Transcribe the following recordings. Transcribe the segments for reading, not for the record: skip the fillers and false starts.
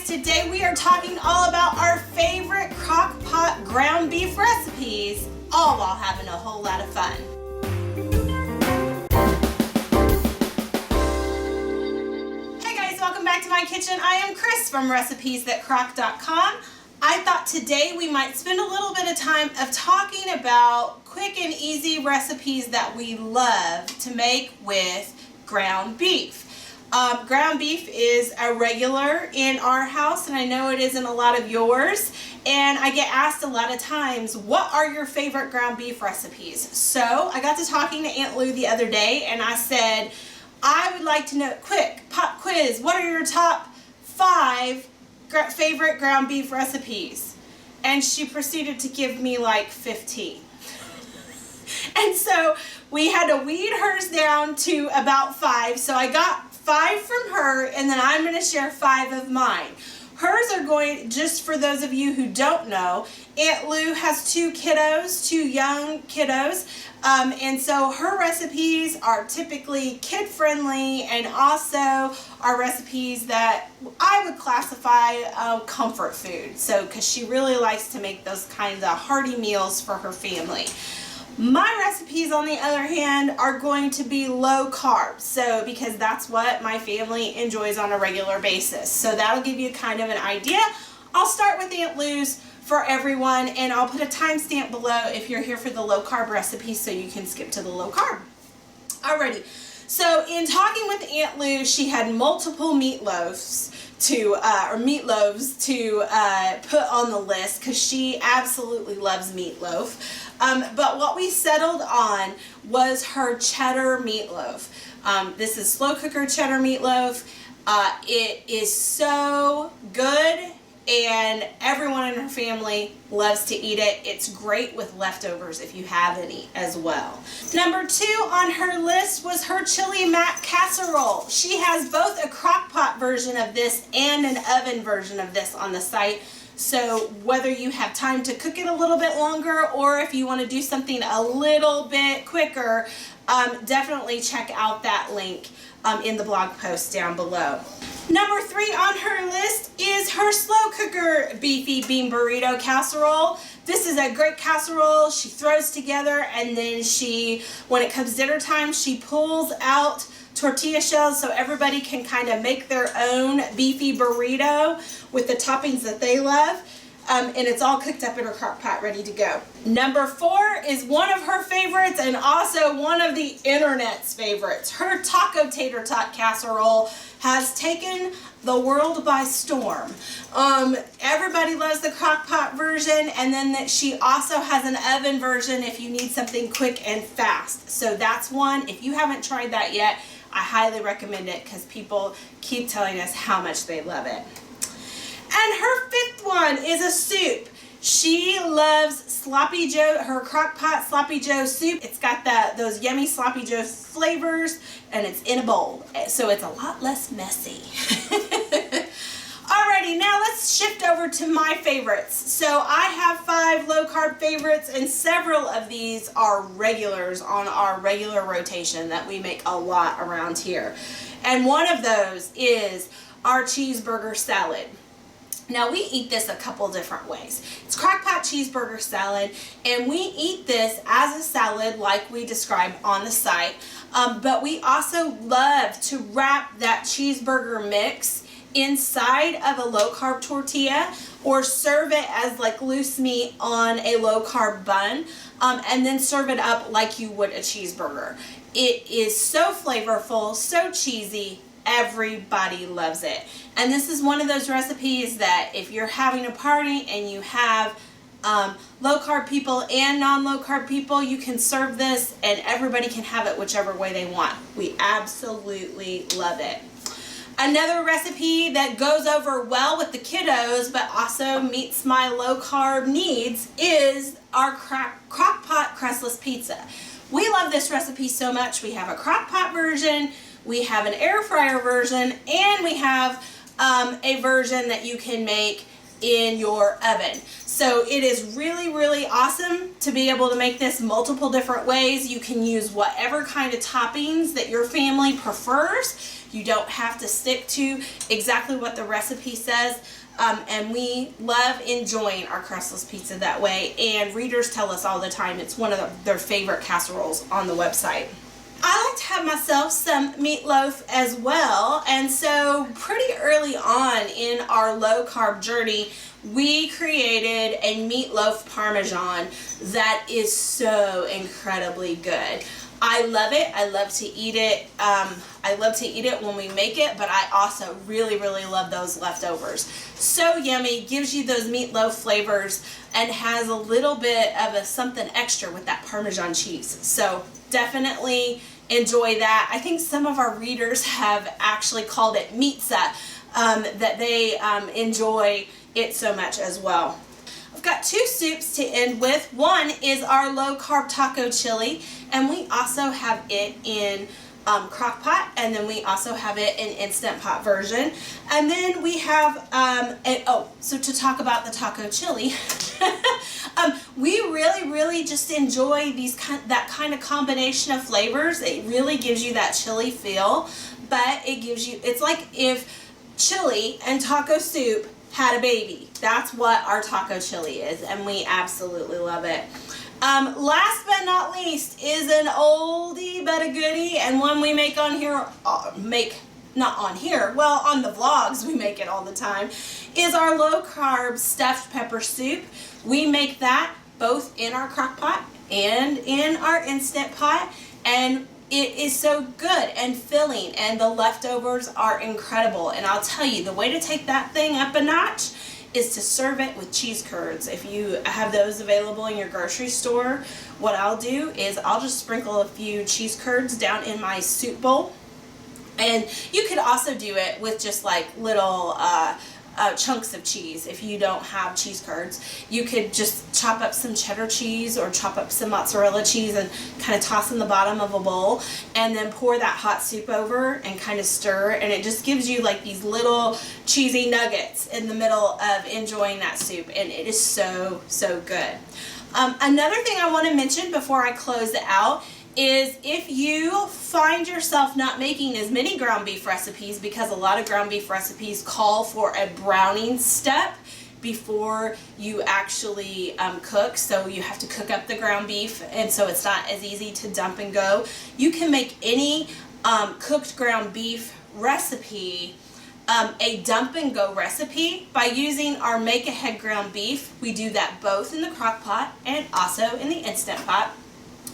guys, today we are talking all about our favorite crock pot ground beef recipes, all while having a whole lot of fun. Hey guys, welcome back to my kitchen. I am Cris from RecepesThatCrock.com. I thought today we might spend a little bit of time of talking about quick and easy recipes that we love to make with ground beef. Ground beef is a regular in our house, and I know it is in a lot of yours, and I get asked a lot of times, what are your favorite ground beef recipes? So I got to talking to Aunt Lou the other day, and I said, I would like to know, quick pop quiz, what are your top 5 favorite ground beef recipes? And she proceeded to give me like 15. And so we had to weed hers down to about 5, so I got 5 from her, and then I'm going to share 5 of mine. Hers are going, just for those of you who don't know, Aunt Lou has 2 kiddos, 2 young kiddos, and so her recipes are typically kid-friendly and also are recipes that I would classify comfort food. So, because she really likes to make those kinds of hearty meals for her family. My recipes, on the other hand, are going to be low carb, so because that's what my family enjoys on a regular basis. So that'll give you kind of an idea. I'll start with Aunt Lou's for everyone, and I'll put a timestamp below if you're here for the low carb recipe so you can skip to the low carb. Alrighty, so in talking with Aunt Lou, she had multiple meatloaves to put on the list because she absolutely loves meatloaf. But what we settled on was her cheddar meatloaf. This is slow cooker cheddar meatloaf. It is so good, and everyone in her family loves to eat it. It's great with leftovers if you have any as well. Number 2 on her list was her Chili Mac Casserole. She has both a crock pot version of this and an oven version of this on the site. So whether you have time to cook it a little bit longer or if you want to do something a little bit quicker, definitely check out that link in the blog post down below. Number 3 on her list is her slow cooker beefy bean burrito casserole. This is a great casserole she throws together, and then when it comes dinner time, she pulls out tortilla shells so everybody can kind of make their own beefy burrito with the toppings that they love. And it's all cooked up in her crock pot ready to go. Number 4 is one of her favorites and also one of the internet's favorites. Her taco tater tot casserole has taken the world by storm. Everybody loves the crock pot version, and then she also has an oven version if you need something quick and fast. So that's one. If you haven't tried that yet, I highly recommend it because people keep telling us how much they love it. And her 5th one is a soup. She loves Sloppy Joe, her crock pot Sloppy Joe soup. It's got those yummy Sloppy Joe flavors, and it's in a bowl, so it's a lot less messy. Alrighty, now let's shift over to my favorites. So I have 5 low carb favorites, and several of these are regulars on our regular rotation that we make a lot around here. And one of those is our cheeseburger salad. Now we eat this a couple different ways. It's crockpot cheeseburger salad, and we eat this as a salad like we describe on the site, but we also love to wrap that cheeseburger mix inside of a low carb tortilla or serve it as like loose meat on a low carb bun, and then serve it up like you would a cheeseburger. It is so flavorful, so cheesy. Everybody loves it. And this is one of those recipes that if you're having a party and you have low carb people and non-low carb people, you can serve this and everybody can have it whichever way they want. We absolutely love it. Another recipe that goes over well with the kiddos but also meets my low carb needs is our crock pot crustless pizza. We love this recipe so much. We have a crock pot version, we have an air fryer version, and we have a version that you can make in your oven. So it is really, really awesome to be able to make this multiple different ways. You can use whatever kind of toppings that your family prefers. You don't have to stick to exactly what the recipe says. And we love enjoying our crustless pizza that way. And readers tell us all the time it's one of their favorite casseroles on the website. I like to have myself some meatloaf as well, and so pretty early on in our low carb journey, we created a meatloaf parmesan that is so incredibly good. I love it. I love to eat it. I love to eat it when we make it, but I also really, really love those leftovers. So yummy, gives you those meatloaf flavors, and has a little bit of a something extra with that Parmesan cheese. So definitely enjoy that. I think some of our readers have actually called it meatza, that they enjoy it so much as well. I've got two soups to end with. One is our low carb taco chili, and we also have it in crock pot, and then we also have it in Instant Pot version. And then we have, so to talk about the taco chili, we really just enjoy that kind of combination of flavors. It really gives you that chili feel, but it's like if chili and taco soup had a baby. That's what our taco chili is, and we absolutely love it. Last but not least is an oldie but a goodie, and one we make on here, on the vlogs, we make it all the time, is our low carb stuffed pepper soup. We make that both in our crock pot and in our Instant Pot, and it is so good and filling, and the leftovers are incredible. And I'll tell you, the way to take that thing up a notch is to serve it with cheese curds. If you have those available in your grocery store, what I'll do is I'll just sprinkle a few cheese curds down in my soup bowl. And you could also do it with just like little chunks of cheese. If you don't have cheese curds, you could just chop up some cheddar cheese or chop up some mozzarella cheese and kind of toss in the bottom of a bowl, and then pour that hot soup over and kind of stir, and it just gives you like these little cheesy nuggets in the middle of enjoying that soup, and it is so good. Another thing I want to mention before I close it out is if you find yourself not making as many ground beef recipes, because a lot of ground beef recipes call for a browning step before you actually cook, so you have to cook up the ground beef, and so it's not as easy to dump and go. You can make any cooked ground beef recipe a dump and go recipe by using our make ahead ground beef. We do that both in the crock pot and also in the Instant Pot.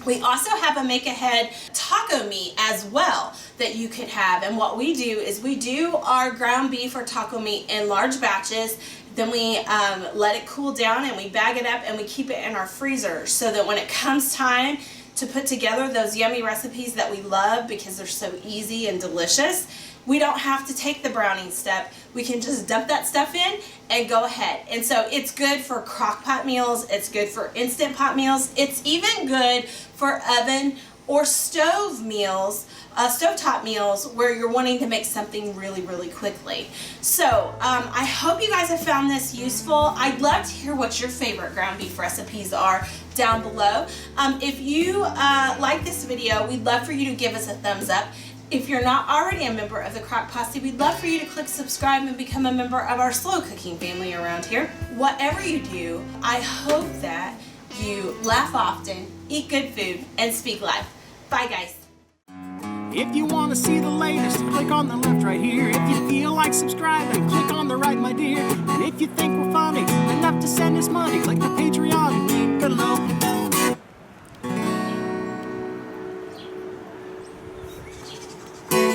We also have a make ahead taco meat as well that you could have, and what we do is we do our ground beef or taco meat in large batches, then we let it cool down and we bag it up and we keep it in our freezer, so that when it comes time to put together those yummy recipes that we love because they're so easy and delicious, we don't have to take the browning step. We can just dump that stuff in and go ahead. And so it's good for crock pot meals, it's good for Instant Pot meals, it's even good for oven or stove meals, stovetop meals where you're wanting to make something really quickly. So I hope you guys have found this useful. I'd love to hear what your favorite ground beef recipes are down below. If you like this video, we'd love for you to give us a thumbs up. If you're not already a member of the Crock Posse, we'd love for you to click subscribe and become a member of our slow cooking family around here. Whatever you do, I hope that you laugh often, eat good food, and speak life. Bye, guys. If you want to see the latest, click on the left right here. If you feel like subscribing, click on the right, my dear. And if you think we're funny enough to send us money, click the Patreon link below.